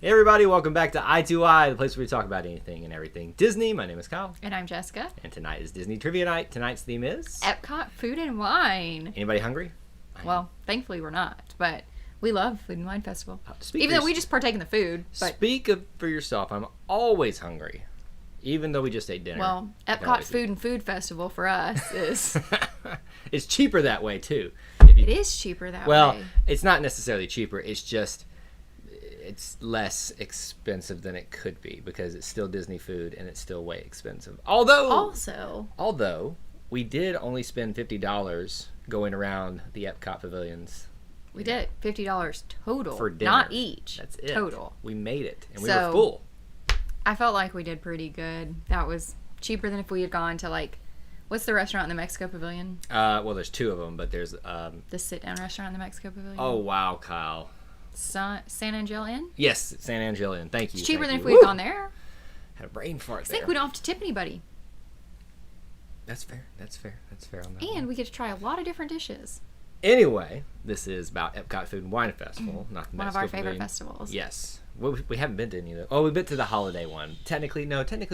Hey everybody, welcome back to I2I, the place where we talk about anything and everything Disney. My name is Kyle. And I'm Jessica. And tonight is Disney Trivia Night. Tonight's theme is... Epcot Food and Wine. Anybody hungry? Well, thankfully we're not, but we love Food and Wine Festival. Even though we just partake in the food. But... Speak for yourself. I'm always hungry, even though we just ate dinner. Well, Epcot Food and Food Festival for us is... It's cheaper that way, too. It is cheaper that way. Well, it's not necessarily cheaper. It's just... It's less expensive than it could be because it's still Disney food and it's still way expensive. Although we did only spend $50 going around the Epcot pavilions. We did $50 total for dinner. Not each. That's it. Total. We made it and we were full. I felt like we did pretty good. That was cheaper than if we had gone to what's the restaurant in the Mexico Pavilion? Well, there's two of them, but there's the sit-down restaurant in the Mexico Pavilion. Oh wow, Kyle. San Angel Inn? Yes, San Angel Inn. Thank you. It's cheaper than if we had gone there. Had a brain fart there. I think we don't have to tip anybody. That's fair. That's fair on that. And we get to try a lot of different dishes. Anyway, this is about Epcot Food and Wine Festival, not the Mexico One of our favorite Pavilion. festivals. Yes. We haven't been to any of those. Oh, we've been to the holiday one. Technically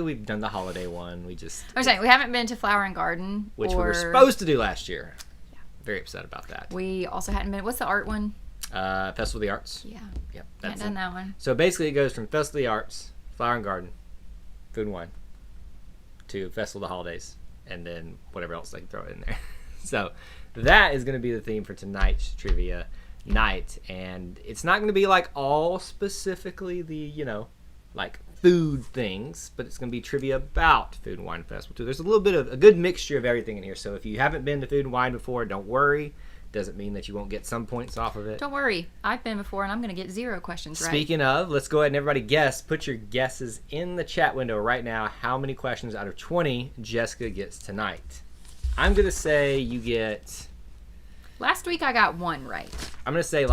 we've done the holiday one. I'm saying we haven't been to Flower and Garden. Which we were supposed to do last year. Yeah. Very upset about that. We also hadn't been. What's the art one? Festival of the Arts. Yeah. Yep. Haven't done that one. So basically it goes from Festival of the Arts, Flower and Garden, Food and Wine, to Festival of the Holidays, and then whatever else they can throw in there. So that is going to be the theme for tonight's trivia night, and it's not going to be all specifically the food things, but it's going to be trivia about Food and Wine Festival too. There's a little bit of a good mixture of everything in here, so if you haven't been to Food and Wine before, don't worry. Doesn't mean that you won't get some points off of it. Don't worry, I've been before and I'm going to get 0 questions right. Speaking of, let's go ahead and everybody guess. Put your guesses in the chat window right now. How many questions out of 20 Jessica gets tonight? I'm going to say you get... Last week I got 1 right. I'm going to say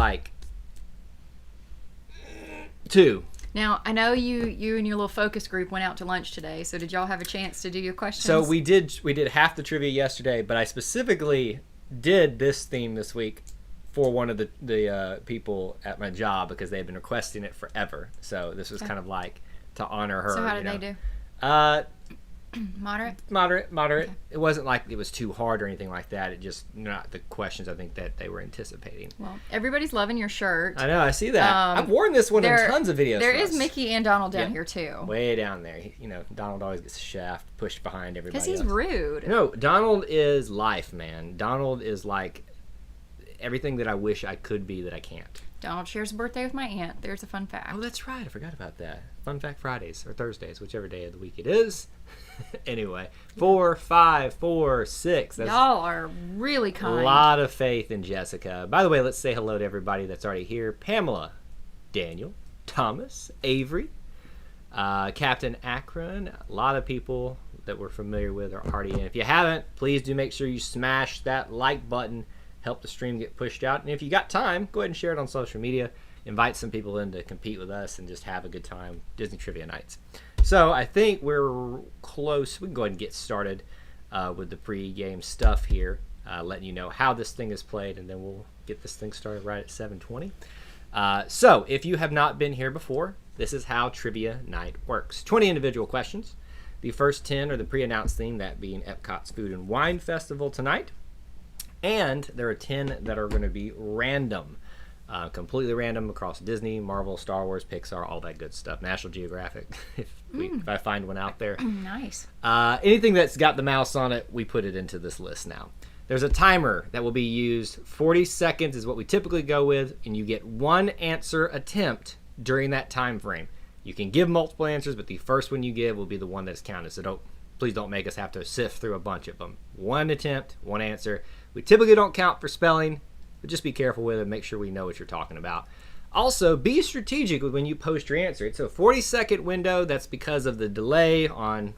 2. Now, I know you and your little focus group went out to lunch today, so did y'all have a chance to do your questions? So we did half the trivia yesterday, but I specifically did this theme this week for one of the people at my job because they had been requesting it forever. So this was kind of to honor her. So how did they do? Moderate? Moderate. Okay. It wasn't like it was too hard or anything like that. It just not the questions I think that they were anticipating. Well, everybody's loving your shirt. I know, I see that. I've worn this one in tons of videos. There is Mickey and Donald down here too. Way down there. Donald always gets the shaft pushed behind everybody else. Because he's rude. No, Donald is life, man. Donald is everything that I wish I could be that I can't. Donald shares a birthday with my aunt. There's a fun fact. Oh, that's right. I forgot about that. Fun fact Fridays or Thursdays, whichever day of the week it is. Anyway, 4, 5, 4, 6. Y'all are really kind. A lot of faith in Jessica. By the way, let's say hello to everybody that's already here. Pamela, Daniel, Thomas, Avery, Captain Akron. A lot of people that we're familiar with are already in. If you haven't, please do make sure you smash that like button. Help the stream get pushed out. And if you got time, go ahead and share it on social media. Invite some people in to compete with us and just have a good time. Disney Trivia Nights. So I think we're close. We can go ahead and get started with the pre-game stuff here, letting you know how this thing is played, and then we'll get this thing started right at 7:20. So if you have not been here before, this is how Trivia Night works. 20 individual questions. The first 10 are the pre-announced theme, that being Epcot's Food and Wine Festival tonight. And there are 10 that are going to be random. Completely random across Disney, Marvel, Star Wars, Pixar, all that good stuff. National Geographic, if I find one out there. Nice. Anything that's got the mouse on it, we put it into this list now. There's a timer that will be used. 40 seconds is what we typically go with, and you get 1 answer attempt during that time frame. You can give multiple answers, but the first one you give will be the one that's counted. So please don't make us have to sift through a bunch of them. 1 attempt, 1 answer. We typically don't count for spelling, but just be careful with it. Make sure we know what you're talking about. Also, be strategic with when you post your answer. It's a 40-second window. That's because of the delay on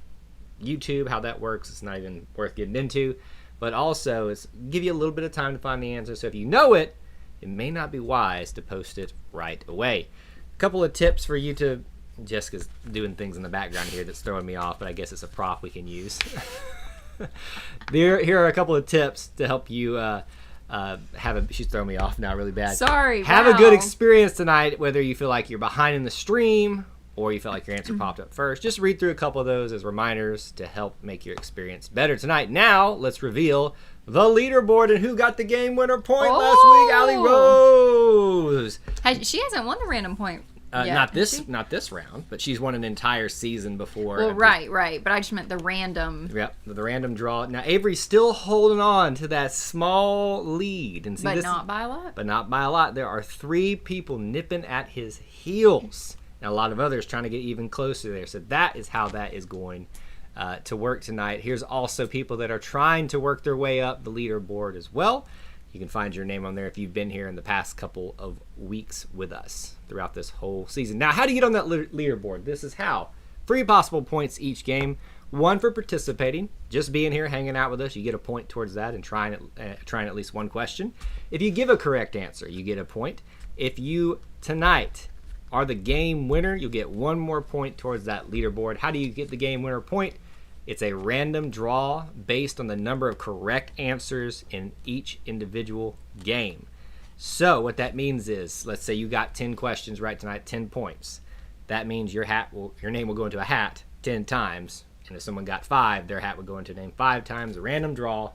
YouTube, how that works. It's not even worth getting into. But also, it's give you a little bit of time to find the answer. So if you know it, it may not be wise to post it right away. A couple of tips for you to... Jessica's doing things in the background here that's throwing me off, but I guess it's a prop we can use. Here are a couple of tips to help you She's throwing me off now really bad. Sorry. Have a good experience tonight, whether you feel like you're behind in the stream or you felt like your answer popped up first. Just read through a couple of those as reminders to help make your experience better tonight. Now, let's reveal the leaderboard and who got the game winner point last week. Allie Rose. She hasn't won the random point. Not this round, but she's won an entire season before. Well, right. But I just meant the random. Yep, the random draw. Now Avery's still holding on to that small lead, and not by a lot. But not by a lot. There are 3 people nipping at his heels, and a lot of others trying to get even closer there. So that is how that is going to work tonight. Here's also people that are trying to work their way up the leaderboard as well. You can find your name on there if you've been here in the past couple of weeks with us throughout this whole season. Now, how do you get on that leaderboard? This is how. 3 possible points each game. 1 for participating, just being here, hanging out with us. You get a point towards that and trying at least one question. If you give a correct answer, you get a point. If you, tonight, are the game winner, you'll get 1 more point towards that leaderboard. How do you get the game winner point? It's a random draw based on the number of correct answers in each individual game. So what that means is, let's say you got 10 questions right tonight, 10 points. That means your name will go into a hat 10 times. And if someone got 5, their hat would go into a name 5 times. A random draw.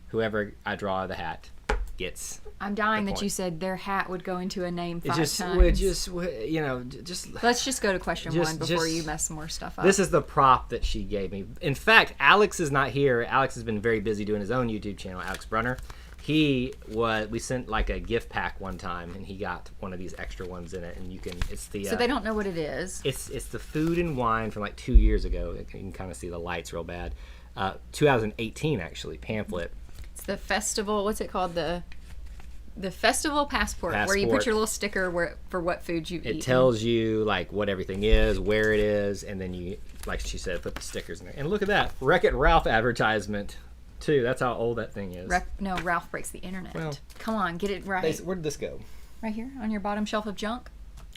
Whoever I draw the hat gets. I'm dying that you said their hat would go into a name 5 times. Let's just go to question 1 before you mess more stuff up. This is the prop that she gave me. In fact, Alex is not here. Alex has been very busy doing his own YouTube channel, Alex Brunner. We sent like a gift pack one time, and he got one of these extra ones in it, and so they don't know what it is. It's the food and wine from like 2 years ago. You can kind of see the lights real bad. 2018 actually pamphlet. It's the festival. What's it called? The festival passport, where you put your little sticker for what food you've eaten. It tells you like what everything is, where it is, and then you, like she said, put the stickers in there. And look at that, Wreck-It Ralph advertisement too. That's how old that thing is. No, Ralph Breaks the Internet. Well, come on, get it right. Where did this go? Right here on your bottom shelf of junk.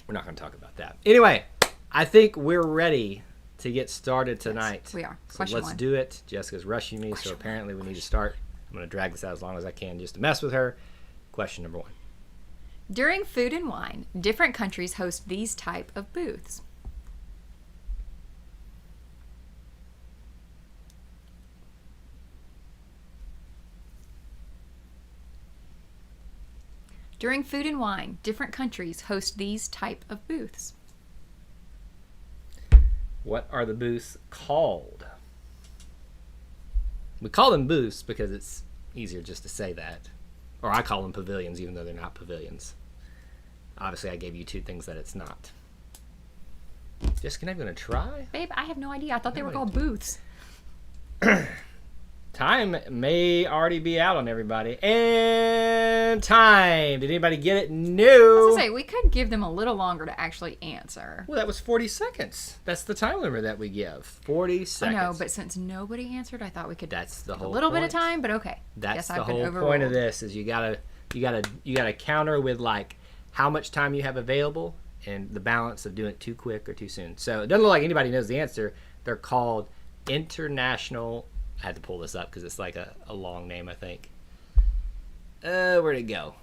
We're not going to talk about that. Anyway, I think we're ready to get started tonight. Yes, we are. So let's do it. Jessica's rushing me, so apparently we need to start. I'm going to drag this out as long as I can just to mess with her. Question number 1. During Food and Wine, different countries host these type of booths. During Food and Wine, different countries host these type of booths. What are the booths called? We call them booths because it's easier just to say that. Or I call them pavilions, even though they're not pavilions. Obviously, I gave you 2 things that it's not. Jessica, I'm going to try. Babe, I have no idea. I thought they were called booths. Time may already be out on everybody. And time. Did anybody get it? No. I was going to say, we could give them a little longer to actually answer. Well, that was 40 seconds. That's the time limit that we give. 40 seconds. I know, but since nobody answered, I thought we could That's the whole a little point. bit of time, but okay. That's the whole point of this is you gotta counter with like how much time you have available and the balance of doing it too quick or too soon. So it doesn't look like anybody knows the answer. They're called international. I had to pull this up because it's like a long name, I think. Where'd it go?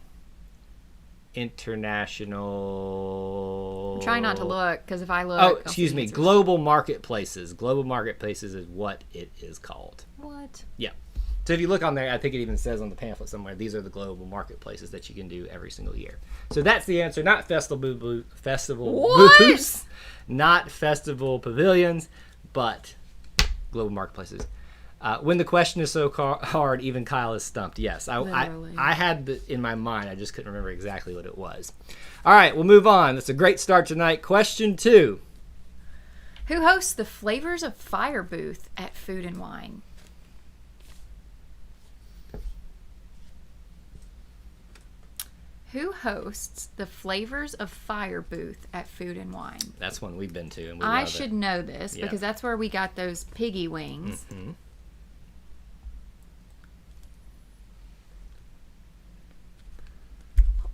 International. I'm trying not to look because if I look. Oh, excuse me. Global marketplaces. Global marketplaces is what it is called. What? Yeah. So if you look on there, I think it even says on the pamphlet somewhere, these are the global marketplaces that you can do every single year. So that's the answer. Not festival booths, not festival pavilions, but global marketplaces. When the question is so hard, even Kyle is stumped. Yes, I had in my mind. I just couldn't remember exactly what it was. All right, we'll move on. That's a great start tonight. Question 2. Who hosts the Flavors of Fire booth at Food and Wine? Who hosts the Flavors of Fire booth at Food and Wine? That's one we've been to, and I should know this because that's where we got those piggy wings. Mm-hmm.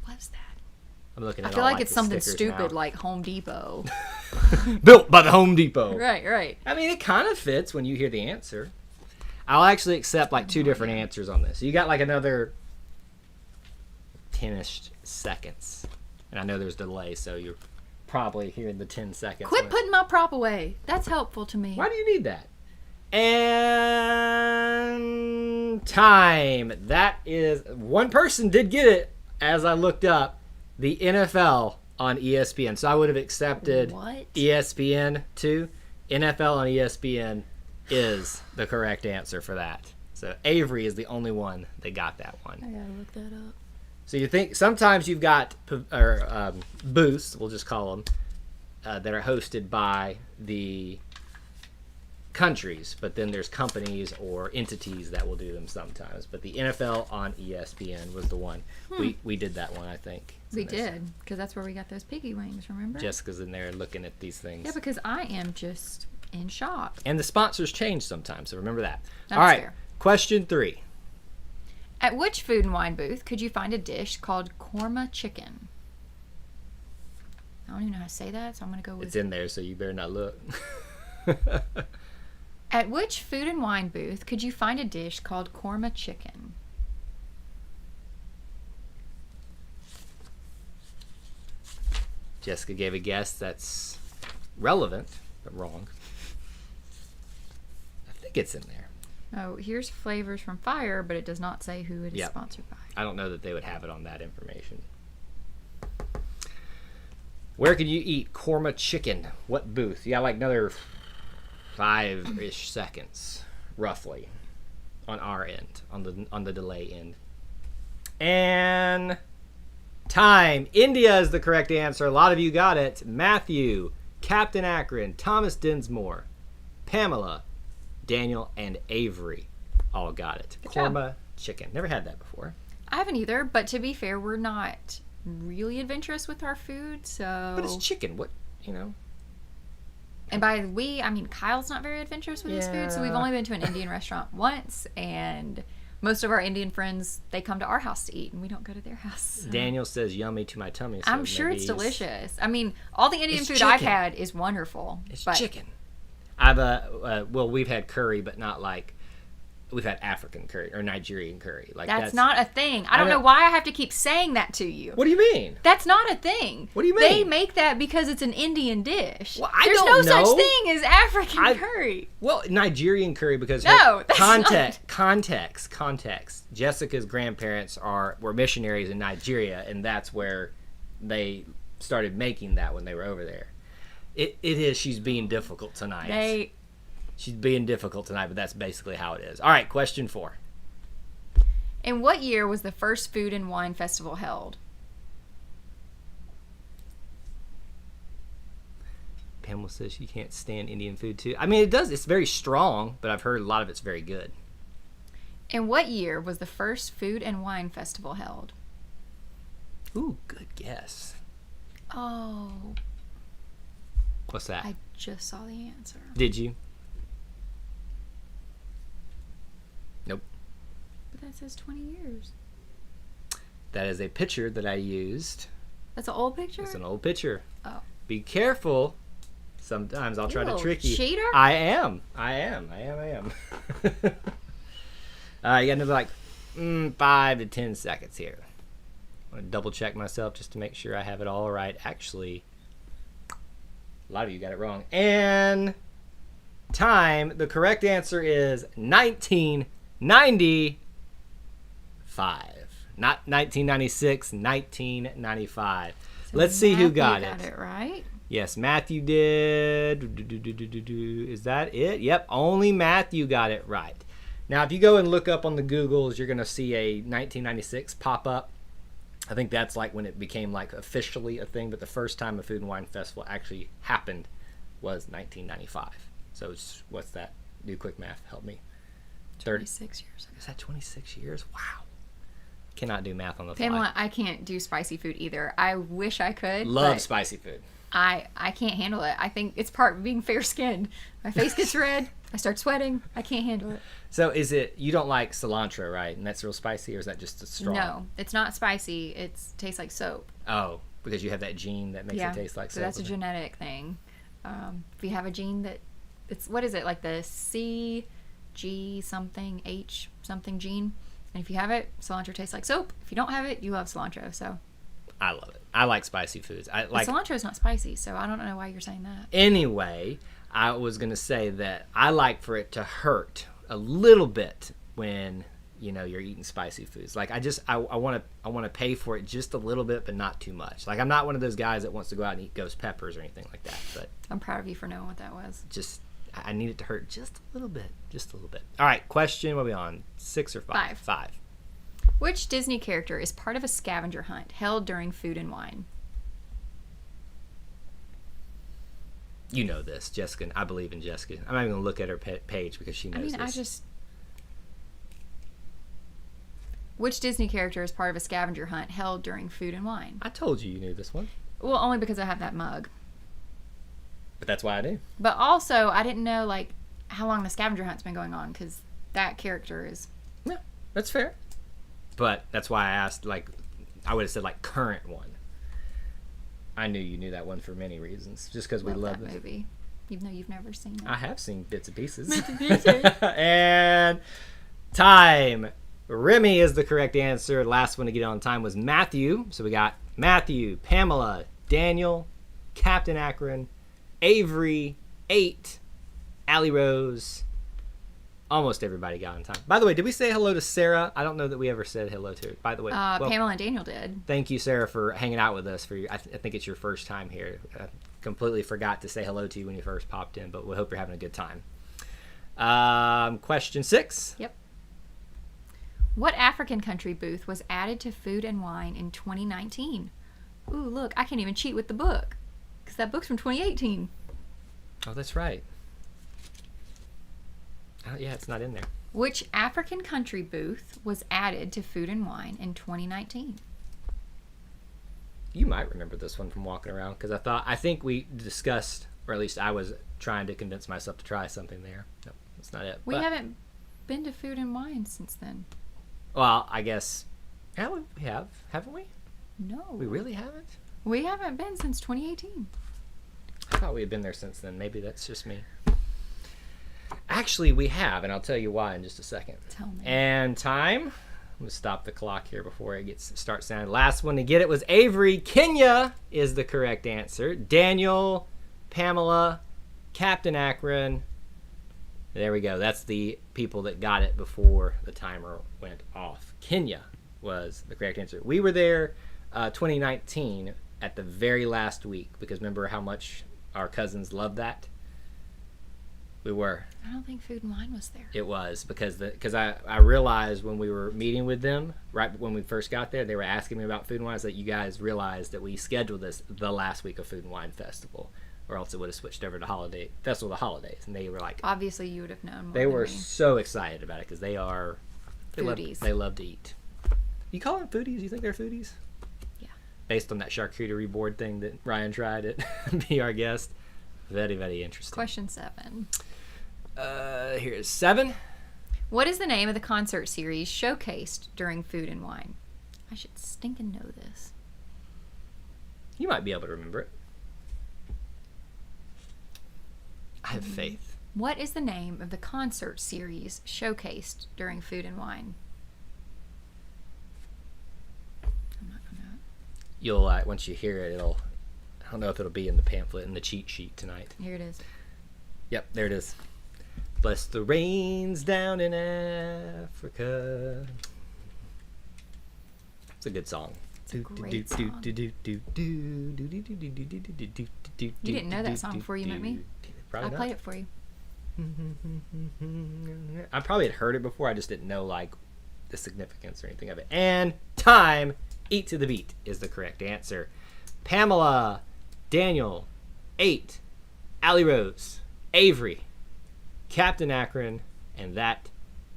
What was that? I'm looking at I feel like it's something now. stupid like Home Depot. Built by the Home Depot. Right. I mean, it kind of fits when you hear the answer. I'll actually accept like 2 different answers on this. You got like another 10-ish seconds. And I know there's delay, so you're probably hearing the 10 seconds. Quit putting my prop away. That's helpful to me. Why do you need that? And time. That is, one person did get it as I looked up, the NFL on ESPN. So I would have accepted ESPN too. NFL on ESPN is the correct answer for that. So Avery is the only one that got that one. I gotta look that up. So you think sometimes you've got booths, we'll just call them, that are hosted by the countries, but then there's companies or entities that will do them sometimes. But the NFL on ESPN was the one. We did that one, I think. We did, because that's where we got those piggy wings, remember? Jessica's in there looking at these things. Yeah, because I am just in shock. And the sponsors change sometimes, so remember that. That's all right, fair. Question 3. At which food and wine booth could you find a dish called korma chicken? I don't even know how to say that, so I'm going to go with... It's in there, so you better not look. At which food and wine booth could you find a dish called korma chicken? Jessica gave a guess that's relevant, but wrong. I think it's in there. Oh, here's flavors from Fire, but it does not say who it is sponsored by. I don't know that they would have it on that information. Where can you eat korma chicken? What booth? You got like another 5-ish seconds, roughly, on our end, on the delay end. And time. India is the correct answer. A lot of you got it. Matthew, Captain Akron, Thomas Dinsmore, Pamela, Daniel, and Avery all got it. Good Korma job. chicken. Never had that before. I haven't either, but to be fair, we're not really adventurous with our food, so... But it's chicken. What, you know? And by we, I mean Kyle's not very adventurous with his food, so we've only been to an Indian restaurant once, and most of our Indian friends, they come to our house to eat, and we don't go to their house. So. Daniel says yummy to my tummy. So I'm sure it's delicious. I mean, all the Indian food I've had is wonderful. It's chicken. I've well, we've had curry, but not like we've had African curry or Nigerian curry. Like that's not a thing. I don't know why I have to keep saying that to you. What do you mean? That's not a thing. What do you mean? They make that because it's an Indian dish. Well, There's don't no know. such thing as African curry. Well, Nigerian curry because context. Jessica's grandparents were missionaries in Nigeria, and that's where they started making that when they were over there. It is. She's being difficult tonight. She's being difficult tonight, but that's basically how it is. All right, question 4. In what year was the first food and wine festival held? Pamela says she can't stand Indian food too. I mean, it does. It's very strong, but I've heard a lot of it's very good. In what year was the first food and wine festival held? Ooh, good guess. Oh. What's that? I just saw the answer. Did you? Nope. But that says 20 years. That is a picture that I used. That's an old picture? It's an old picture. Oh. Be careful. Sometimes I'll try to trick you. Cheater? I am. You got another like 5 to 10 seconds here. I'm going to double check myself just to make sure I have it all right. Actually, a lot of you got it wrong. And time. The correct answer is 1995. Not 1996, 1995. So Let's see who got it. Got it right? Yes, Matthew did. Is that it? Yep, only Matthew got it right. Now, if you go and look up on the Googles, you're going to see a 1996 pop up. I think that's like when it became like officially a thing, but the first time a food and wine festival actually happened was 1995. So what's that? Do quick math. Help me. 26 years ago. Is that 26 years? Wow. Cannot do math on the fly. Pamela, I can't do spicy food either. I wish I could. Love spicy food. I can't handle it. I think it's part of being fair-skinned. My face gets red. I start sweating. I can't handle it. So is it, you don't like cilantro, right? And that's real spicy, or is that just a strong? No, it's not spicy. It tastes like soap. Oh, because you have that gene that makes it taste like soap. So that's a genetic thing. If you have a gene that, what is it, like the CG something, H something gene? And if you have it, cilantro tastes like soap. If you don't have it, you love cilantro. So I love it. I like spicy foods. I like cilantro is not spicy, so I don't know why you're saying that. Anyway, I was gonna say that I like for it to hurt a little bit when you're eating spicy foods. Like I want to pay for it just a little bit, but not too much. Like I'm not one of those guys that wants to go out and eat ghost peppers or anything like that. But I'm proud of you for knowing what that was. Just I need it to hurt just a little bit, All right, question. What are we on? 6 or 5? 5. Which Disney character is part of a scavenger hunt held during Food and Wine? You know this, Jessica. I believe in Jessica. I'm not even going to look at her page because she knows this. Which Disney character is part of a scavenger hunt held during Food and Wine? I told you knew this one. Well, only because I have that mug. But that's why I do. But also, I didn't know, like, how long the scavenger hunt's been going on, because that character is... Yeah, that's fair. But that's why I asked, like, I would have said, like, current one. I knew you knew that one for many reasons, just because we love that movie, even though you've never seen it. I have seen bits and pieces. And time. Remy is the correct answer. Last one to get on time was Matthew. So we got Matthew, Pamela, Daniel, Captain Akron, Avery, 8, Allie Rose. Almost everybody got on time. By the way, did we say hello to Sarah? I don't know that we ever said hello to her. By the way, Pamela and Daniel did. Thank you, Sarah, for hanging out with us. I think it's your first time here. I completely forgot to say hello to you when you first popped in, but we hope you're having a good time. Question 6. Yep. What African country booth was added to Food and Wine in 2019? Ooh, look, I can't even cheat with the book, because that book's from 2018. Oh, that's right. Oh, yeah, it's not in there. Which African country booth was added to Food and Wine in 2019? You might remember this one from walking around, because I think we discussed, or at least I was trying to convince myself to try something there. No, that's not it. We haven't been to Food and Wine since then. Well, I guess, yeah, we have, haven't we? No. We really haven't? We haven't been since 2018. I thought we had been there since then. Maybe that's just me. Actually, we have, and I'll tell you why in just a second. Tell me. And time. I'm going to stop the clock here before it starts sounding. Last one to get it was Avery. Kenya is the correct answer. Daniel, Pamela, Captain Akron. There we go. That's the people that got it before the timer went off. Kenya was the correct answer. We were there 2019 at the very last week, because remember how much our cousins loved that? We were. I don't think Food and Wine was there. It was, because I realized when we were meeting with them, right when we first got there, they were asking me about Food and Wine, so that you guys realized that we scheduled this the last week of Food and Wine Festival, or else it would have switched over to Festival of the Holidays. And they were like... Obviously, you would have known more They were than me. so excited about it, because they are... Foodies. They love to eat. You call them foodies? You think they're foodies? Yeah. Based on that charcuterie board thing that Ryan tried at Be Our Guest. Very, very interesting. Question 7. Here's 7. What is the name of the concert series showcased during Food and Wine? I should stinking know this. You might be able to remember it. I have faith. What is the name of the concert series showcased during Food and Wine? I'm not gonna... You'll, once you hear it, I don't know if it'll be in the pamphlet, in the cheat sheet tonight. Here it is. Yep, there it is. Bless the rains down in Africa. It's a good song. It's a great song. You didn't know that song before you met me? Probably I played it for you. I probably had heard it before. I just didn't know like the significance or anything of it. And time. Eat to the Beat is the correct answer. Pamela, Daniel, 8, Allie Rose, Avery, Captain Akron, and that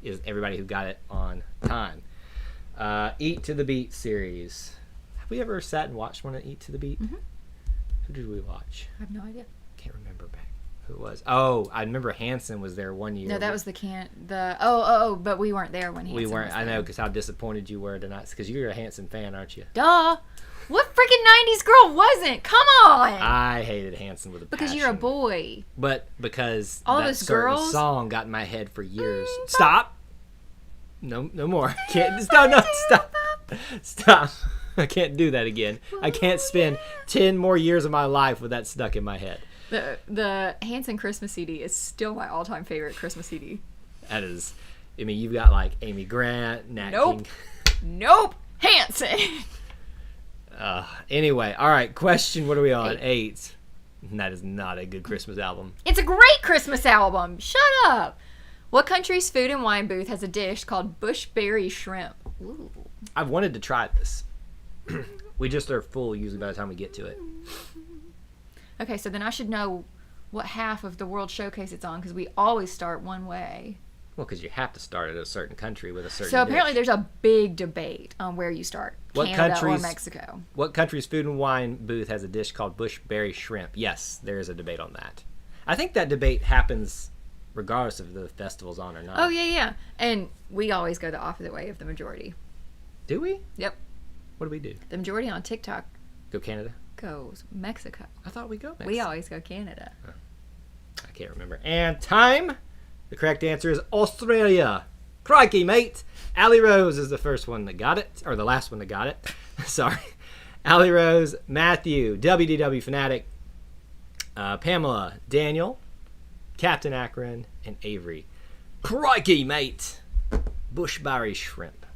is everybody who got it on time. Eat to the Beat series. Have we ever sat and watched one of Eat to the Beat? Mm-hmm. Who did we watch? I have no idea. Can't remember back who it was. Oh, I remember Hanson was there one year. No, that was but we weren't there when Hanson was there. I know, because how disappointed you were tonight. Because you're a Hanson fan, aren't you? Duh. What freaking 90s girl wasn't? Come on. I hated Hanson with a passion. Because you're a boy. But because all that those certain girls song got in my head for years. Stop. No more. Can't. Stop. I can't do that again. I can't spend 10 more years of my life with that stuck in my head. The Hanson Christmas CD is still my all-time favorite Christmas CD. That is, I mean, you've got like Amy Grant, Nat King. Nope. Hanson. Anyway, all right. Question. What are we on? 8. That is not a good Christmas album. It's a great Christmas album. Shut up. What country's food and wine booth has a dish called bushberry shrimp? Ooh. I've wanted to try this. We just are full usually by the time we get to it. Okay, so then I should know what half of the World Showcase it's on because we always start one way. Well, because you have to start at a certain country with a certain So apparently dish. there's a big debate on where you start. Canada or Mexico. What country's food and wine booth has a dish called bushberry shrimp? Yes, there is a debate on that. I think that debate happens regardless of the festival's on or not. Oh, yeah. And we always go the opposite way of the majority. Do we? Yep. What do we do? The majority on TikTok Go Canada? goes Mexico. I thought we go Mexico. We always go Canada. I can't remember. And time. The correct answer is Australia. Crikey, mate. Allie Rose is the first one that got it. Or the last one that got it. Sorry. Allie Rose, Matthew, WDW Fanatic, Pamela, Daniel, Captain Akron, and Avery. Crikey, mate. Bushberry shrimp.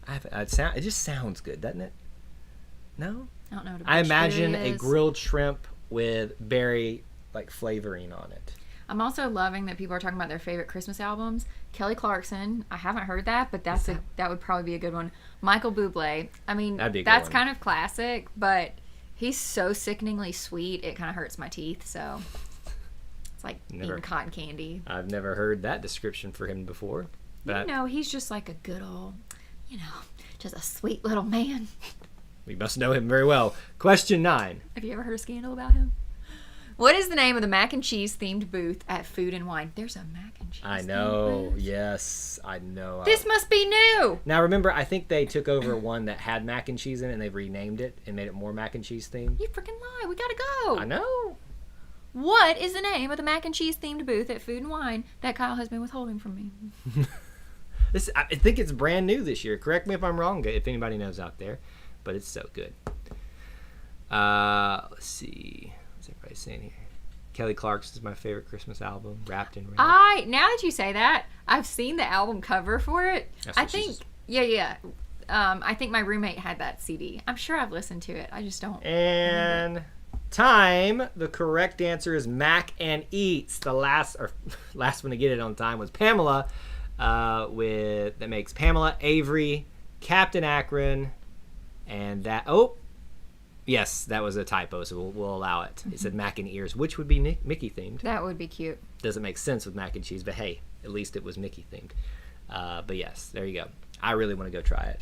It just sounds good, doesn't it? No? I don't know what a I imagine bushberry a is. grilled shrimp with berry like flavoring on it. I'm also loving that people are talking about their favorite Christmas albums. Kelly Clarkson, I haven't heard that, but that would probably be a good one. Michael Bublé, I mean, That'd be a good that's one. kind of classic, but he's so sickeningly sweet, it kind of hurts my teeth, so it's like eating cotton candy. I've never heard that description for him before. But He's just like a good old, just a sweet little man. we must know him very well. Question 9. Have you ever heard a scandal about him? What is the name of the mac and cheese themed booth at Food and Wine? There's a mac and cheese I themed know. booth. Yes, I know. This must be new. Now remember, I think they took over one that had mac and cheese in it and they've renamed it and made it more mac and cheese themed. You freaking lie. We gotta go. I know. What is the name of the mac and cheese themed booth at Food and Wine that Kyle has been withholding from me? I think it's brand new this year. Correct me if I'm wrong, if anybody knows out there. But it's so good. Let's see. What's everybody saying here? Kelly Clarkson's my favorite Christmas album, Wrapped in Red. Now that you say that, I've seen the album cover for it. That's I what she think, says. yeah. I think my roommate had that CD. I'm sure I've listened to it. I just don't. And time. The correct answer is Mac and Eats. The last one to get it on time was Pamela. That makes Pamela, Avery, Captain Akron, and that. Oh, yes, that was a typo, so we'll allow it. It said Mac and Ears, which would be Mickey themed. That would be cute. Doesn't make sense with mac and cheese, but hey, at least it was Mickey themed. But yes, there you go. I really want to go try it.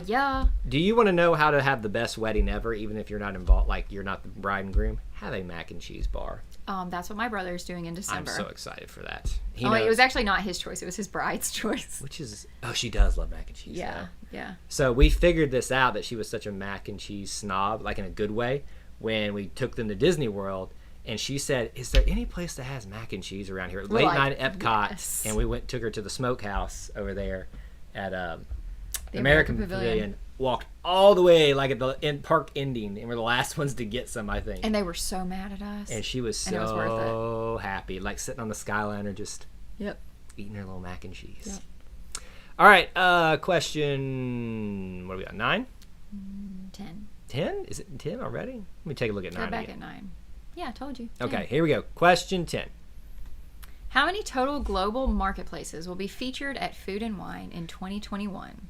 Yeah. Do you want to know how to have the best wedding ever, even if you're not involved, like you're not the bride and groom? Have a mac and cheese bar. That's what my brother's doing in December. I'm so excited for that. It was actually not his choice. It was his bride's choice. Which is, she does love mac and cheese. Yeah, though. yeah. So we figured this out, that she was such a mac and cheese snob, like in a good way, when we took them to Disney World. And she said, is there any place that has mac and cheese around here? Late night at Epcot. Yes. And we took her to the smokehouse over there at The American Pavilion. Walked all the way like at the park ending, and we're the last ones to get some, I think. And they were so mad at us. And she was so happy, like sitting on the Skyliner just eating her little mac and cheese. Yep. All right, question, what are we on, 9? 10. 10? Is it 10 already? Let me take a look at 9 Go back again. at 9. Yeah, I told you. Okay, 10. here we go. Question 10. How many total global marketplaces will be featured at Food and Wine in 2021?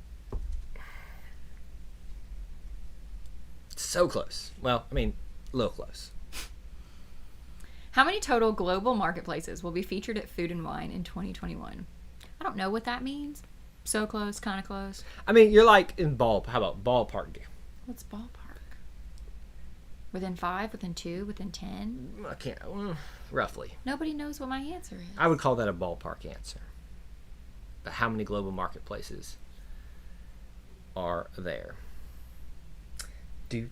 So close. Well, I mean, a little close. How many total global marketplaces will be featured at Food and Wine in 2021? I don't know what that means. So close, kind of close. I mean, you're like in how about ballpark? What's ballpark? Within 5? Within 2? Within 10? I can't, roughly. Nobody knows what my answer is. I would call that a ballpark answer. But how many global marketplaces are there? I'm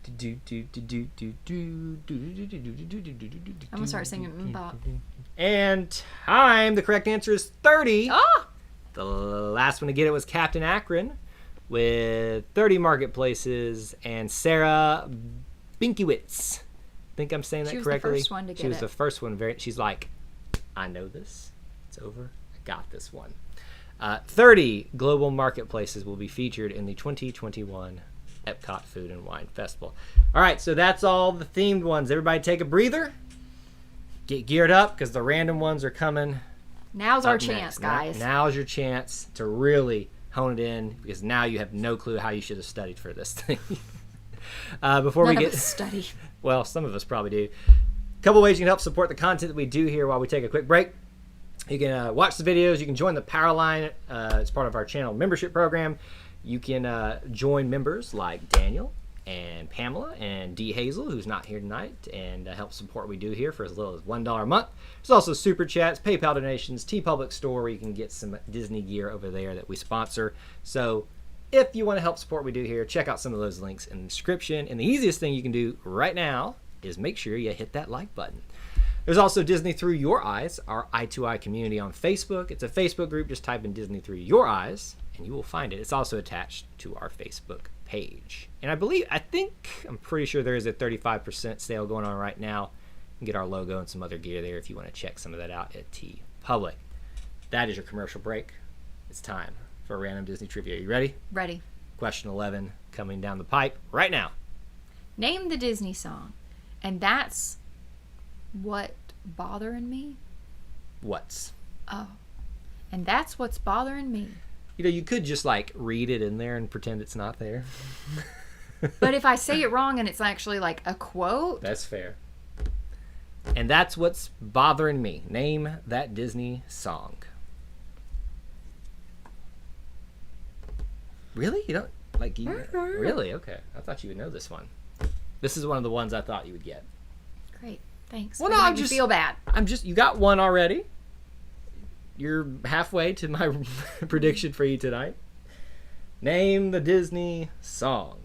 gonna start singing Mbop. And time, the correct answer is 30. Oh! The last one to get it was Captain Akron with 30 marketplaces, and Sarah Binkiewicz. I think I'm saying that correctly. She was the first one to get it. She was the first one. She's like, I know this. It's over. I got this one. 30 global marketplaces will be featured in the 2021 Epcot Food and Wine Festival. All right, so that's all the themed ones. Everybody take a breather. Get geared up because the random ones are coming. Now's our up chance, next. guys. Now's your chance to really hone it in, because now you have no clue how you should have studied for this thing. Before None we of get us study. well, some of us probably do. A couple ways you can help support the content that we do here while we take a quick break. You can watch the videos. You can join the Power Line as part of our channel membership program. You can join members like Daniel and Pamela and D. Hazel, who's not here tonight, and help support what we do here for as little as $1 a month. There's also Super Chats, PayPal donations, TeePublic Store, where you can get some Disney gear over there that we sponsor. So if you want to help support what we do here, check out some of those links in the description. And the easiest thing you can do right now is make sure you hit that like button. There's also Disney Through Your Eyes, our Eye2Eye community on Facebook. It's a Facebook group. Just type in Disney Through Your Eyes, and you will find it. It's also attached to our Facebook page. And I'm pretty sure there is a 35% sale going on right now. You can get our logo and some other gear there if you want to check some of that out at TeePublic. That is your commercial break. It's time for random Disney trivia. You ready? Ready. Question 11 coming down the pipe right now. Name the Disney song. And that's what bothering me? What's? Oh. And that's what's bothering me. You know, you could just like read it in there and pretend it's not there. But if I say it wrong and it's actually like a quote. That's fair. And that's what's bothering me. Name that Disney song. Really? You don't like you? Really? Okay. I thought you would know this one. This is one of the ones I thought you would get. Great. Thanks. Well, Why no, do I'm you just feel bad. You got one already. You're halfway to my prediction for you tonight. Name the Disney song.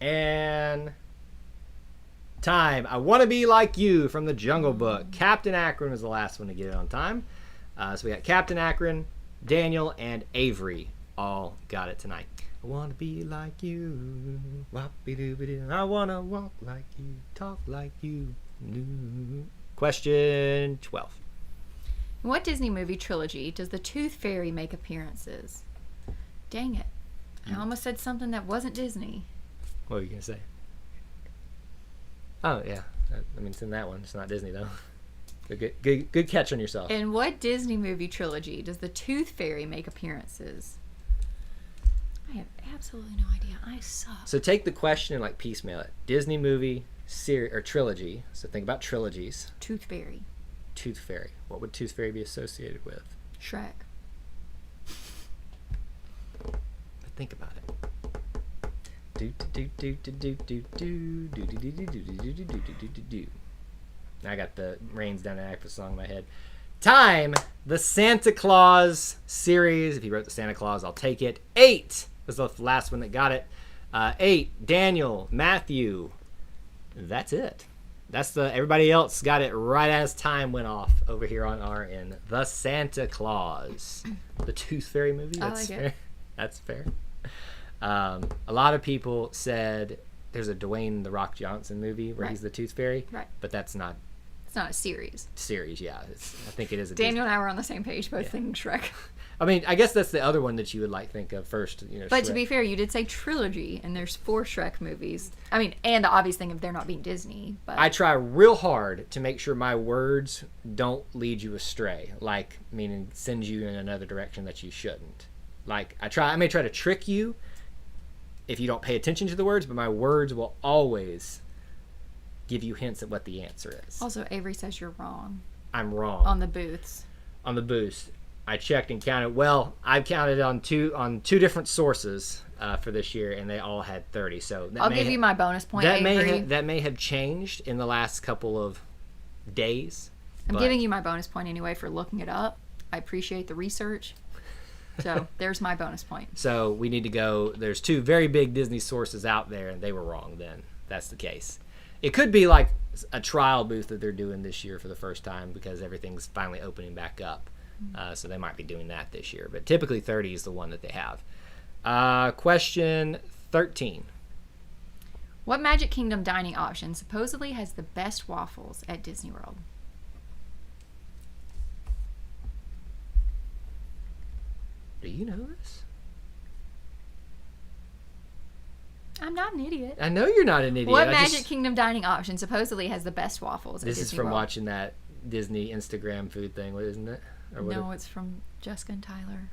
And time. I Want to Be Like You from the Jungle Book. Captain Akron was the last one to get it on time. So we got Captain Akron, Daniel, and Avery all got it tonight. I want to be like you. Whoppy-dooby-doo. I want to walk like you. Talk like you. Question 12. In what Disney movie trilogy does the Tooth Fairy make appearances? Dang it. I almost said something that wasn't Disney. What were you going to say? Oh, yeah. I mean, it's in that one. It's not Disney, though. Good catch on yourself. In what Disney movie trilogy does the Tooth Fairy make appearances? I have absolutely no idea. I suck. So take the question and like piecemeal it. Disney movie, series, or trilogy. So think about trilogies. Tooth Fairy. Tooth Fairy. What would Tooth Fairy be associated with? Shrek. But think about it. I got the Rains Down an Active song in my head. Time. The Santa Claus series. If you wrote the Santa Claus, I'll take it. 8 was the last one that got it. 8. Daniel, Matthew. That's it. Everybody else got it right as time went off over here on our end. The Santa Claus. The Tooth Fairy movie. That's I like fair. it. That's fair. A lot of people said there's a Dwayne The Rock Johnson movie where he's the Tooth Fairy. Right. But that's not It's not a series. yeah. I think it is a Daniel and I were on the same page, both thinking Shrek. I mean, I guess that's the other one that you would like think of first. But Shrek. to be fair, you did say trilogy, and there's 4 Shrek movies. I mean, and the obvious thing of they're not being Disney. But I try real hard to make sure my words don't lead you astray, like meaning send you in another direction that you shouldn't. Like I may try to trick you if you don't pay attention to the words, but my words will always give you hints at what the answer is. Also, Avery says you're wrong. I'm wrong. On the booths. On the boost. I checked and counted. Well, I've counted on two different sources for this year, and they all had 30. So I'll give you my bonus point, Avery. That may have changed in the last couple of days. I'm giving you my bonus point anyway for looking it up. I appreciate the research. So there's my bonus point. So we need to go. There's 2 very big Disney sources out there, and they were wrong then. That's the case. It could be like a trial booth that they're doing this year for the first time because everything's finally opening back up. So they might be doing that this year. But typically 30 is the one that they have. Question 13. What Magic Kingdom dining option supposedly has the best waffles at Disney World? Do you know this? I'm not an idiot. I know you're not an idiot. What Magic Kingdom dining option supposedly has the best waffles at This Disney is from World? watching that Disney Instagram food thing, isn't it? Or No, it's from Jessica and Tyler.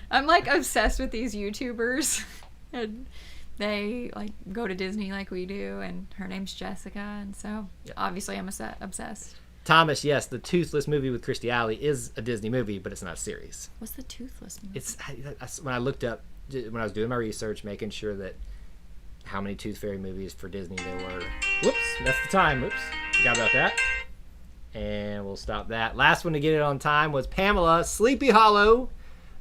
I'm like obsessed with these YouTubers. And they like go to Disney like we do, and her name's Jessica, and so obviously I'm obsessed. Thomas, yes, the Toothless movie with Kirstie Alley is a Disney movie, but it's not a series. What's the Toothless movie? It's when I looked up, when I was doing my research, making sure that how many Tooth Fairy movies for Disney there were. Whoops, that's the time. Whoops, forgot about that. And we'll stop that. Last one to get it on time was Pamela, Sleepy Hollow.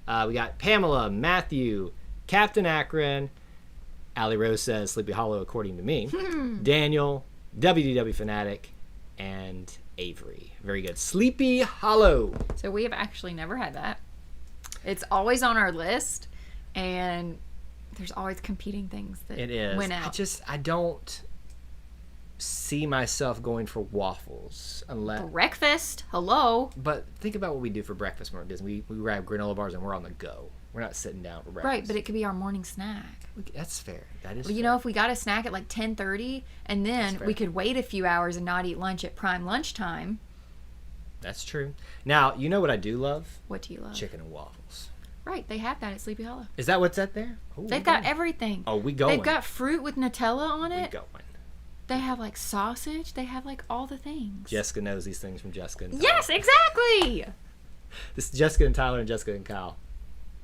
We got Pamela, Matthew, Captain Akron. Allie Rose says Sleepy Hollow according to me. Daniel, WDW Fanatic, and Avery. Very good. Sleepy Hollow. So we have actually never had that. It's always on our list, and there's always competing things that win out. I don't see myself going for waffles unless breakfast. Hello. But think about what we do for breakfast when we're at Disney. We grab granola bars and we're on the go. We're not sitting down for breakfast. Right, but it could be our morning snack. That's fair. That is well, you know, if we got a snack at like 10:30 and then we could wait a few hours and not eat lunch at prime lunchtime. That's true. Now, you know what I do love? What do you love? Chicken and waffles. Right, they have that at Sleepy Hollow. Is that what's at there? Ooh, they've got everything. Oh, we going. They've got fruit with Nutella on it. We going. They have like sausage. They have like all the things. Jessica knows these things from Jessica and Tyler. Yes, exactly. This is Jessica and Tyler and Jessica and Kyle.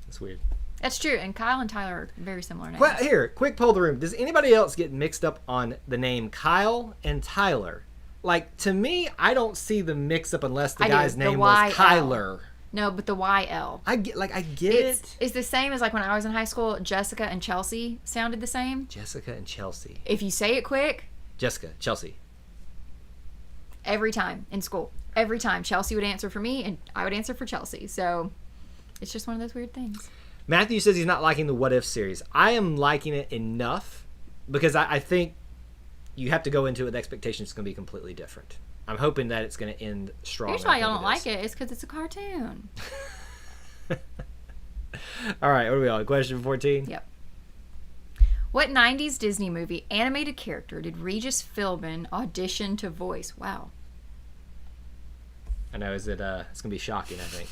That's weird. That's true, and Kyle and Tyler are very similar names. Well, here, quick poll the room. Does anybody else get mixed up on the name Kyle and Tyler? Like, to me, I don't see the mix up unless the guy's name was Kyler. No, but the YL. I get it. It's the same as like when I was in high school, Jessica and Chelsea sounded the same. Jessica and Chelsea. If you say it quick. Jessica, Chelsea. Every time in school. Every time. Chelsea would answer for me, and I would answer for Chelsea. So, it's just one of those weird things. Matthew says he's not liking the What If series. I am liking it enough because I think you have to go into it with expectations it's going to be completely different. I'm hoping that it's going to end strong. Here's why y'all don't like it. It's because it's a cartoon. All right, what are we on? Question 14? Yep. What 90s Disney movie animated character did Regis Philbin audition to voice? Wow. I know. It's going to be shocking, I think.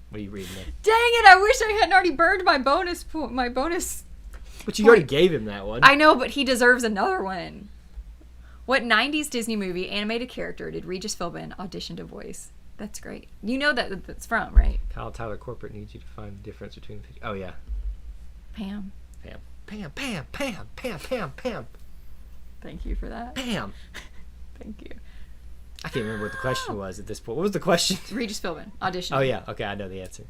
What are you reading there? Dang it, I wish I hadn't already burned my bonus point. But you already gave him that one. I know, but he deserves another one. What 90s Disney movie animated character did Regis Philbin audition to voice? That's great. You know that's from, right? Kyle Tyler Corporate needs you to find the difference between the pictures. Oh, yeah. Pam. Pam. Thank you for that. Pam. Thank you. I can't remember what the question was at this point. What was the question? Regis Philbin, audition. Oh, yeah. Okay, I know the answer.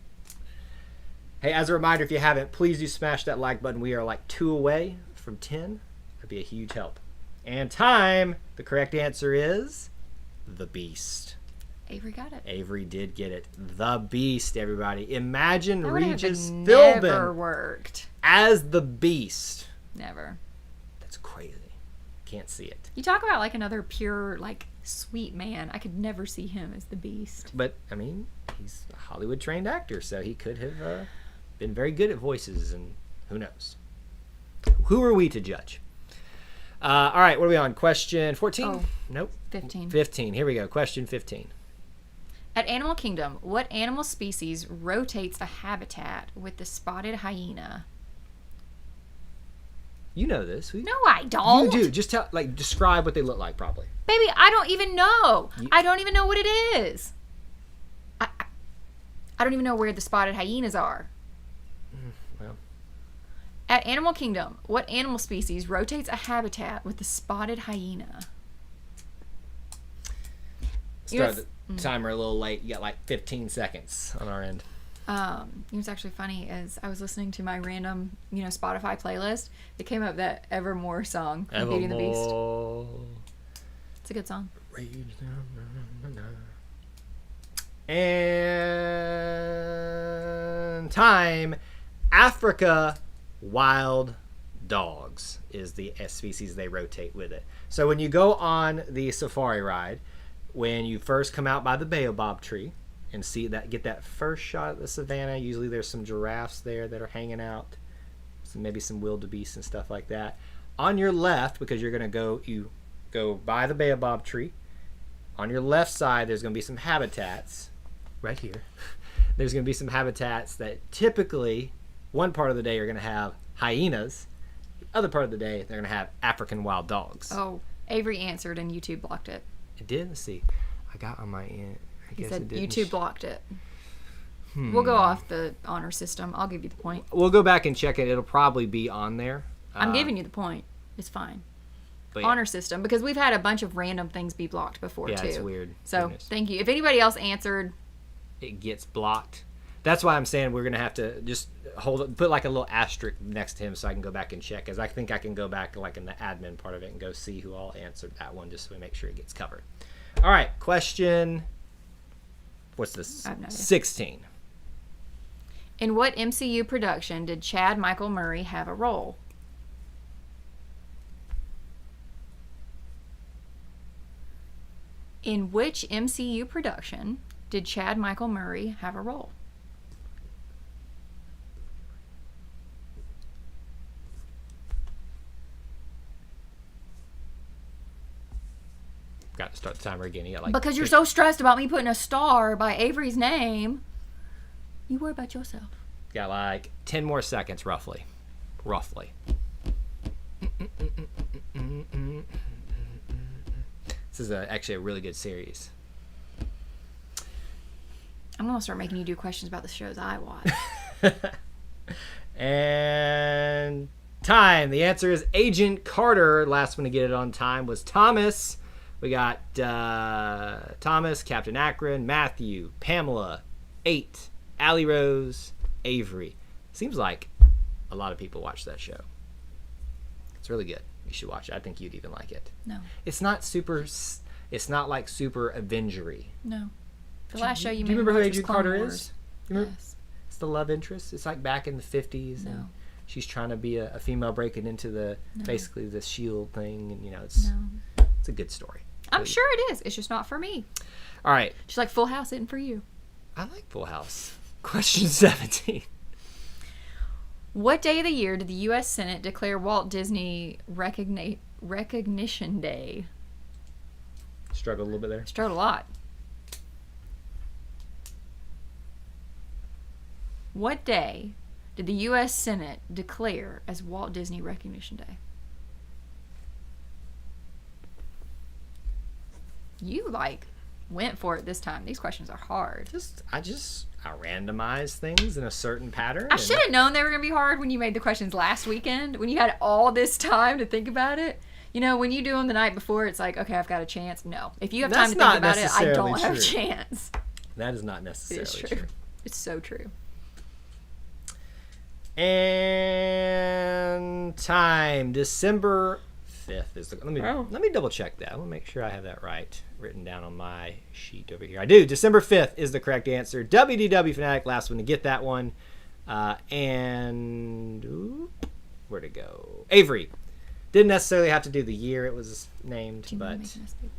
Hey, as a reminder, if you haven't, please do smash that like button. We are like 2 away from 10. That'd be a huge help. And time, the correct answer is The Beast. Avery got it. Avery did get it. The Beast, everybody. Imagine Regis Philbin never Philbin worked as the Beast. Never. That's crazy. Can't see it. You talk about like another pure, like, sweet man. I could never see him as the Beast. But, I mean, he's a Hollywood-trained actor, so he could have been very good at voices, and who knows? Who are we to judge? All right, what are we on? Question 14? Oh, Nope. 15. 15. Here we go. Question 15. At Animal Kingdom, what animal species rotates a habitat with the spotted hyena? You know this. No, I don't. You do. Just describe what they look like, probably. Baby, I don't even know. I don't even know what it is. I don't even know where the spotted hyenas are. Well. At Animal Kingdom, what animal species rotates a habitat with the spotted hyena? Start the timer a little late. You got like 15 seconds on our end. What's actually funny is I was listening to my random, Spotify playlist. It came up that Evermore song from Beauty and the Beast. It's a good song. And time. Africa wild dogs is the species they rotate with it. So when you go on the safari ride, when you first come out by the baobab tree and see that, get that first shot of the savannah, usually there's some giraffes there that are hanging out, maybe some wildebeest and stuff like that. On your left, because you're going to go by the baobab tree, on your left side there's going to be some habitats right here. There's going to be some habitats that typically one part of the day are going to have hyenas. The other part of the day they're going to have African wild dogs. Oh, Avery answered and YouTube blocked it. It did? Let's see. I got on my end. I He guess said it didn't. YouTube blocked it. We'll go off the honor system. I'll give you the point. We'll go back and check it. It'll probably be on there. I'm giving you the point. It's fine. But yeah. Honor system, because we've had a bunch of random things be blocked before, Yeah, too. it's weird. So, Goodness. thank you. If anybody else answered, It gets blocked. That's why I'm saying we're going to have to just put like a little asterisk next to him so I can go back and check. Because I think I can go back like in the admin part of it and go see who all answered that one just so we make sure it gets covered. All right, question. What's this? I have no idea. 16. in what MCU production did Chad Michael Murray have a role? In which MCU production did Chad Michael Murray have a role? Got to start the timer again. You got like Because you're so stressed about me putting a star by Avery's name. You worry about yourself. got like 10 more seconds, roughly. This is actually a really good series. I'm going to start making you do questions about the shows I watch. And time. The answer is Agent Carter. Last one to get it on time was Thomas. We got Thomas, Captain Akron, Matthew, Pamela, 8, Allie Rose, Avery. Seems like a lot of people watch that show. It's really good. You should watch it. I think you'd even like it. No. It's not super. It's not like super Avengery. No. The last show you Do made you remember me who watch was Agent Clone Carter Wars. is? You remember? Yes. It's the love interest. It's like back in the 50s. No. And she's trying to be a female breaking into the No. basically the shield thing, and it's No. it's a good story. I'm sure it is. It's just not for me. All right, Just like Full House isn't for you. I like Full House. Question 17. What day of the year did the U.S. Senate declare Walt Disney Recognition Day? Struggled a little bit there. Struggled a lot. What day did the U.S. Senate declare as Walt Disney Recognition Day? You, went for it this time. These questions are hard. I randomize things in a certain pattern. I should have known they were going to be hard when you made the questions last weekend, when you had all this time to think about it. You know, when you do them the night before, it's like, okay, I've got a chance. No. If you have time to think about it, I don't have a chance. That is not necessarily It is true. It's so true. And time. December 5th is the. Let me double check that. I want to make sure I have that right written down on my sheet over here. I do. December 5th is the correct answer. WDW Fanatic, last one to get that one. And where'd it go? Avery. Didn't necessarily have to do the year it was named, but December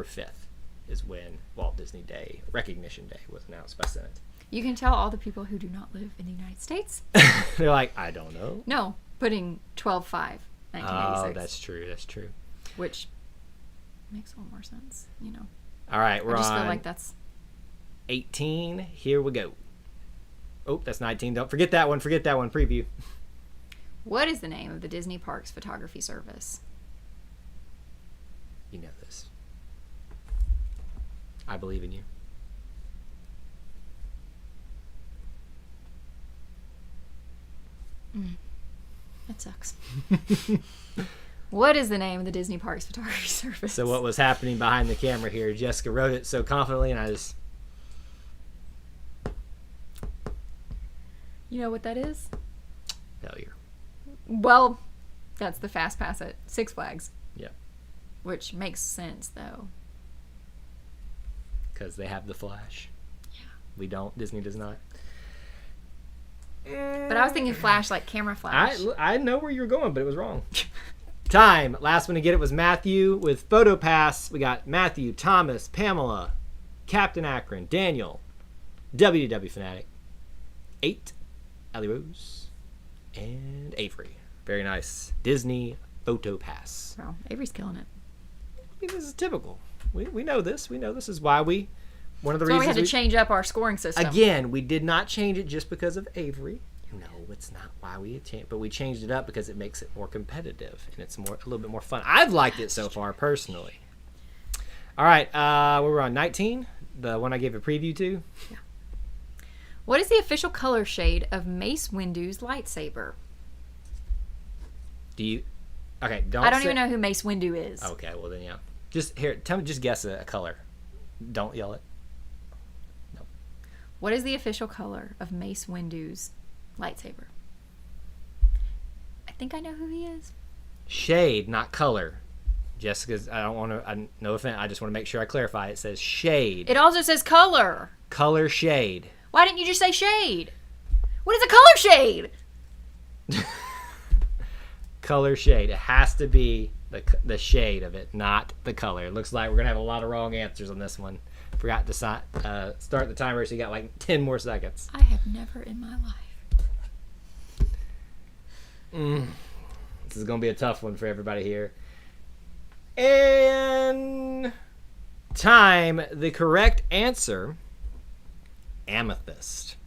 5th is when Walt Disney Day, Recognition Day, was announced by Senate. You can tell all the people who do not live in the United States. They're like, I don't know. No, putting 12/5, 1986. Oh, that's true. Which makes a little more sense, you know. All right, we're I just on feel like that's 18. Here we go. Oh, that's 19. Don't forget that one. Preview. What is the name of the Disney Parks photography service? You know this. I believe in you. That sucks. What is the name of the Disney Parks photography service? So what was happening behind the camera here? Jessica wrote it so confidently, and I just... You know what that is? Failure. Well, that's the Fast Pass at Six Flags. Yeah. Which makes sense, though. because they have the Flash. Yeah. We don't. Disney does not. But I was thinking Flash, like camera flash. I know where you're going, but it was wrong. Time. Last one to get it was Matthew with Photo Pass. We got Matthew, Thomas, Pamela, Captain Akron, Daniel, WW Fanatic, 8, Allie Rose, and Avery. Very nice. Disney Photo Pass. Wow, Avery's killing it. I mean, this is typical. We know this. We know this is why we... One of the That's why reasons we had to change up our scoring system. Again, we did not change it just because of Avery. No, it's not why we changed, but we changed it up because it makes it more competitive and it's a little bit more fun. I've liked it so far personally. All right, we're on 19, the one I gave a preview to. Yeah. What is the official color shade of Mace Windu's lightsaber? Do you? Okay, don't. I don't even know who Mace Windu is. Okay, well then yeah. Just here, tell me. Just guess a color. Don't yell it. What is the official color of Mace Windu's lightsaber? I think I know who he is. Shade, not color. Jessica's, I don't want to, no offense, I just want to make sure I clarify. It says shade. It also says color. Color shade. Why didn't you just say shade? What is a color shade? Color shade. It has to be the shade of it, not the color. It looks like we're going to have a lot of wrong answers on this one. Forgot to start the timer, so you got like 10 more seconds. I have never in my life. This is going to be a tough one for everybody here. And time. The correct answer, amethyst.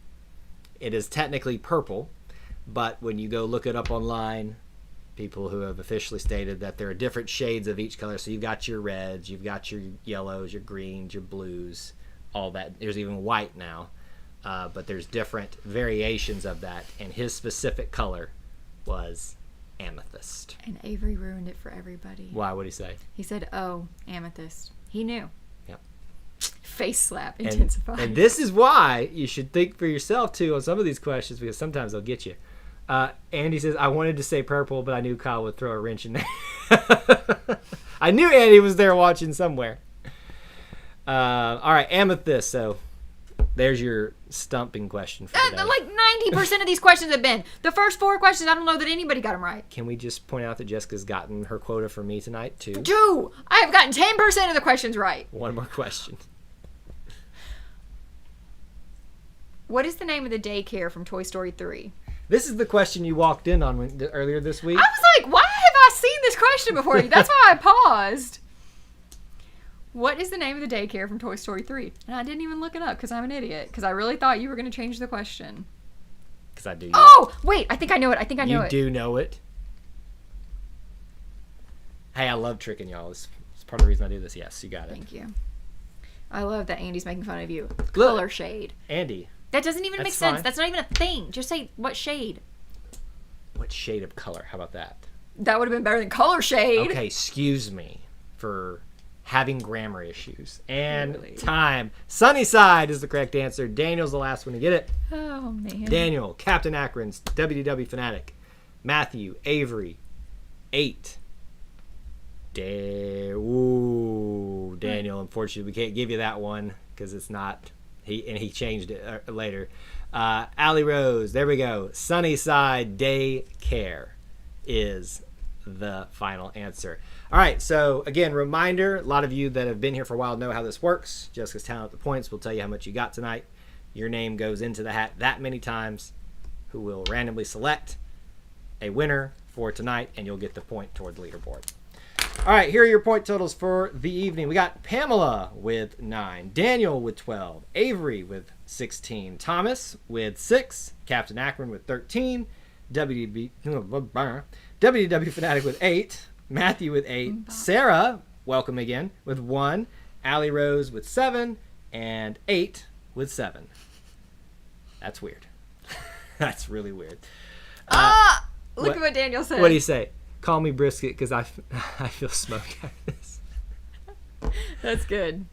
It is technically purple, but when you go look it up online, people who have officially stated that there are different shades of each color. So you've got your reds, you've got your yellows, your greens, your blues, all that. There's even white now, but there's different variations of that. And his specific color was amethyst. And Avery ruined it for everybody. Why? What'd he say? He said, "Oh, amethyst." He knew. Yep. Face slap intensified. And this is why you should think for yourself too on some of these questions, because sometimes they'll get you. Andy says, I wanted to say purple, but I knew Kyle would throw a wrench in there. I knew Andy was there watching somewhere. All right, amethyst. So there's your stumping question for today. Like 90% of these questions have been. The first 4 questions, I don't know that anybody got them right. Can we just point out that Jessica's gotten her quota for me tonight, too? 2! I have gotten 10% of the questions right. One more question. What is the name of the daycare from Toy Story 3? This is the question you walked in on earlier this week. I was like, why have I seen this question before? That's why I paused. What is the name of the daycare from Toy Story 3? And I didn't even look it up because I'm an idiot. Because I really thought you were going to change the question. Because I do. Oh, wait. I think I know it. I think I know it. You do know it. Hey, I love tricking y'all. It's part of the reason I do this. Yes, you got it. Thank you. I love that Andy's making fun of you. Look, color shade. Andy. That doesn't even make fine. sense. That's not even a thing. Just say what shade. What shade of color? How about that? That would have been better than color shade. Okay, excuse me for having grammar issues. And really? Time. Sunny side is the correct answer. Daniel's the last one to get it. Oh, man. Daniel, Captain Akron's WDW Fanatic. Matthew, Avery, 8. Daniel, unfortunately, we can't give you that one because it's not... He changed it later. Allie Rose, there we go. Sunnyside Daycare is the final answer. All right, so again, reminder, a lot of you that have been here for a while know how this works. Jessica's talent at the points will tell you how much you got tonight. Your name goes into the hat that many times, who will randomly select a winner for tonight, and you'll get the point toward the leaderboard. All right, here are your point totals for the evening. We got Pamela with 9, Daniel with 12, Avery with 16, Thomas with 6, Captain Akron with 13, WDW Fanatic with 8, Matthew with 8, Sarah, welcome again, with 1, Allie Rose with 7, and 8 with 7. That's weird. That's really weird. Look at what Daniel said. What did he say? Call me brisket because I feel smoked after this. That's good.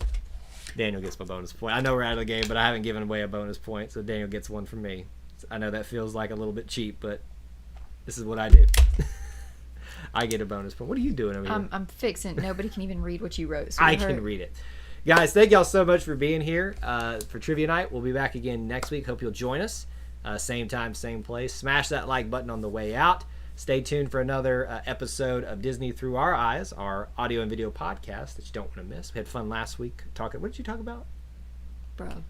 Daniel gets my bonus point. I know we're out of the game, but I haven't given away a bonus point, so Daniel gets one from me. I know that feels like a little bit cheap, but this is what I do. I get a bonus point. What are you doing over here? I'm fixing. Nobody can even read what you wrote. I can read it. Guys, thank y'all so much for being here for Trivia Night. We'll be back again next week. Hope you'll join us. Same time, same place. Smash that like button on the way out. Stay tuned for another episode of Disney Through Our Eyes, our audio and video podcast that you don't want to miss. We had fun last week talking. What did you talk about? Bro.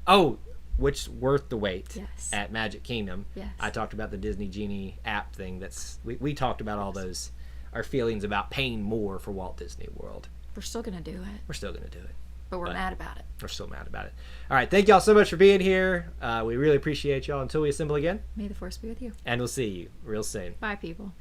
Oh, which worth the wait Yes. at Magic Kingdom. Yes. I talked about the Disney Genie app thing. We talked about all those, our feelings about paying more for Walt Disney World. We're still going to do it. We're still going to do it. But we're mad about it. We're still mad about it. All right. Thank y'all so much for being here. We really appreciate y'all. Until we assemble again. May the force be with you. And we'll see you real soon. Bye, people.